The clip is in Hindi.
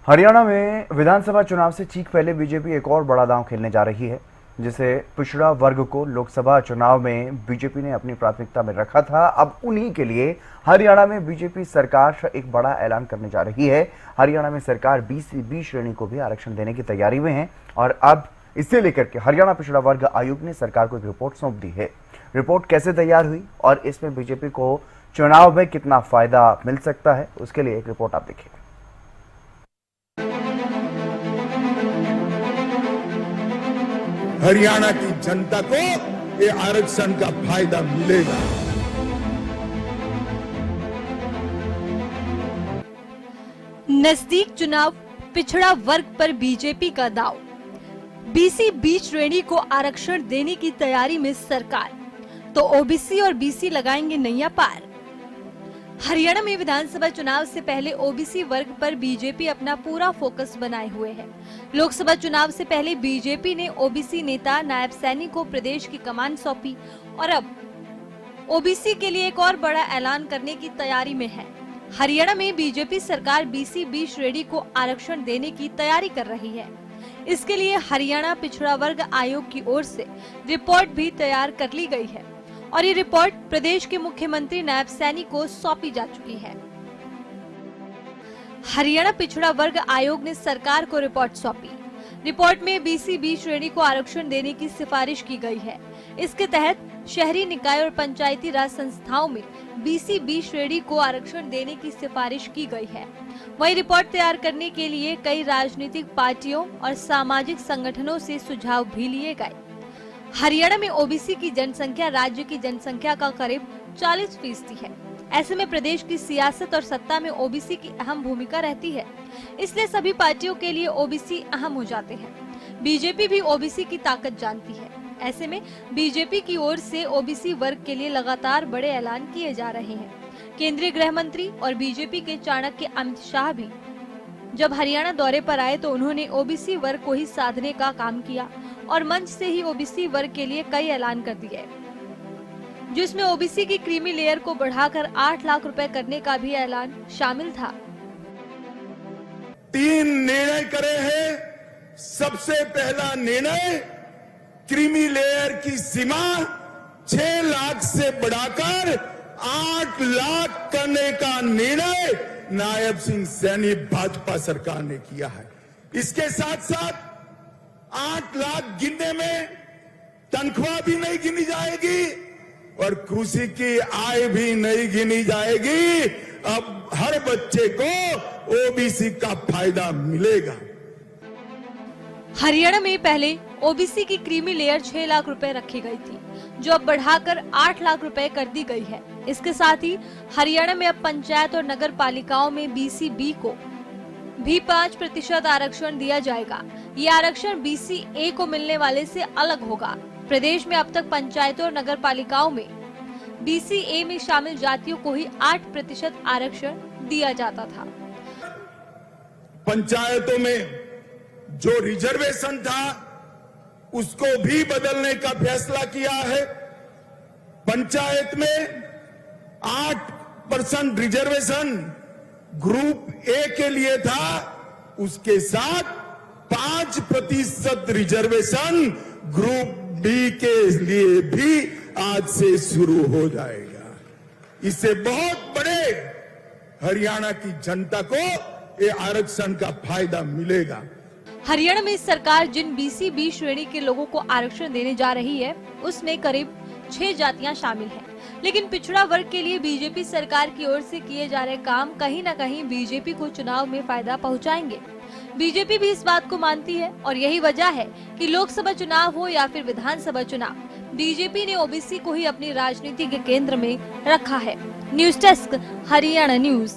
हरियाणा में विधानसभा चुनाव से ठीक पहले बीजेपी एक और बड़ा दांव खेलने जा रही है, जिसे पिछड़ा वर्ग को लोकसभा चुनाव में बीजेपी ने अपनी प्राथमिकता में रखा था। अब उन्हीं के लिए हरियाणा में बीजेपी सरकार एक बड़ा ऐलान करने जा रही है। हरियाणा में सरकार बी श्रेणी को भी आरक्षण देने की तैयारी में है और अब इसे लेकर के हरियाणा पिछड़ा वर्ग आयोग ने सरकार को एक रिपोर्ट सौंप दी है। रिपोर्ट कैसे तैयार हुई और इसमें बीजेपी को चुनाव में कितना फायदा मिल सकता है, उसके लिए एक रिपोर्ट आप देखिए। हरियाणा की जनता को ये आरक्षण का फायदा मिलेगा। नजदीक चुनाव, पिछड़ा वर्ग पर बीजेपी का दांव। बी श्रेणी को आरक्षण देने की तैयारी में सरकार, तो ओबीसी और बीसी लगाएंगे नैया पार। हरियाणा में विधानसभा चुनाव से पहले ओबीसी वर्ग पर बीजेपी अपना पूरा फोकस बनाए हुए है। लोकसभा चुनाव से पहले बीजेपी ने ओबीसी नेता नायब सैनी को प्रदेश की कमान सौंपी और अब ओबीसी के लिए एक और बड़ा ऐलान करने की तैयारी में है। हरियाणा में बीजेपी सरकार बी श्रेणी को आरक्षण देने की तैयारी कर रही है। इसके लिए हरियाणा पिछड़ा वर्ग आयोग की ओर से रिपोर्ट भी तैयार कर ली गई है और ये रिपोर्ट प्रदेश के मुख्यमंत्री नायब सैनी को सौंपी जा चुकी है। हरियाणा पिछड़ा वर्ग आयोग ने सरकार को रिपोर्ट सौंपी। रिपोर्ट में बी श्रेणी को आरक्षण देने की सिफारिश की गई है। इसके तहत शहरी निकाय और पंचायती राज संस्थाओं में बी श्रेणी को आरक्षण देने की सिफारिश की गई है। वही रिपोर्ट तैयार करने के लिए कई राजनीतिक पार्टियों और सामाजिक संगठनों से सुझाव भी लिए गए। हरियाणा में ओबीसी की जनसंख्या राज्य की जनसंख्या का करीब 40% है। ऐसे में प्रदेश की सियासत और सत्ता में ओबीसी की अहम भूमिका रहती है, इसलिए सभी पार्टियों के लिए ओबीसी अहम हो जाते हैं। बीजेपी भी ओबीसी की ताकत जानती है। ऐसे में बीजेपी की ओर से ओबीसी वर्ग के लिए लगातार बड़े ऐलान किए जा रहे हैं। केंद्रीय गृह मंत्री और बीजेपी के चाणक्य अमित शाह भी जब हरियाणा दौरे पर आए तो उन्होंने ओबीसी वर्ग को ही साधने का काम किया और मंच से ही ओबीसी वर्ग के लिए कई ऐलान कर दिए, जिसमें ओबीसी की क्रीमी लेयर को बढ़ाकर 8 लाख रुपए करने का भी ऐलान शामिल था। 3 निर्णय करे हैं। सबसे पहला निर्णय, क्रीमी लेयर की सीमा 6 लाख से बढ़ाकर 8 लाख करने का निर्णय नायब सिंह सैनी भाजपा सरकार ने किया है। इसके साथ साथ 8 लाख गिनने में तनख्वाह भी नहीं गिनी जाएगी और कृषि की आय भी नहीं गिनी जाएगी। अब हर बच्चे को ओबीसी का फायदा मिलेगा। हरियाणा में पहले ओबीसी की क्रीमी लेयर 6 लाख रुपए रखी गई थी, जो अब बढ़ाकर 8 लाख रुपए कर दी गई है। इसके साथ ही हरियाणा में अब पंचायत और नगर पालिकाओं में बी को भी 5% आरक्षण दिया जाएगा। ये आरक्षण BC-A को मिलने वाले से अलग होगा। प्रदेश में अब तक पंचायतों और नगर पालिकाओं में BC-A में शामिल जातियों को ही 8% आरक्षण दिया जाता था। पंचायतों में जो रिजर्वेशन था उसको भी बदलने का फैसला किया है। पंचायत में 8% रिजर्वेशन ग्रुप ए के लिए था, उसके साथ 5% रिजर्वेशन ग्रुप बी के लिए भी आज से शुरू हो जाएगा। इससे बहुत बड़े हरियाणा की जनता को ये आरक्षण का फायदा मिलेगा। हरियाणा में सरकार जिन बी श्रेणी के लोगों को आरक्षण देने जा रही है, उसमें करीब 6 जातियां शामिल हैं। लेकिन पिछड़ा वर्ग के लिए बीजेपी सरकार की ओर से किए जा रहे काम कहीं न कहीं बीजेपी को चुनाव में फायदा पहुंचाएंगे। बीजेपी भी इस बात को मानती है और यही वजह है कि लोकसभा चुनाव हो या फिर विधानसभा चुनाव, बीजेपी ने ओबीसी को ही अपनी राजनीति के केंद्र में रखा है। News desk, Haryana news.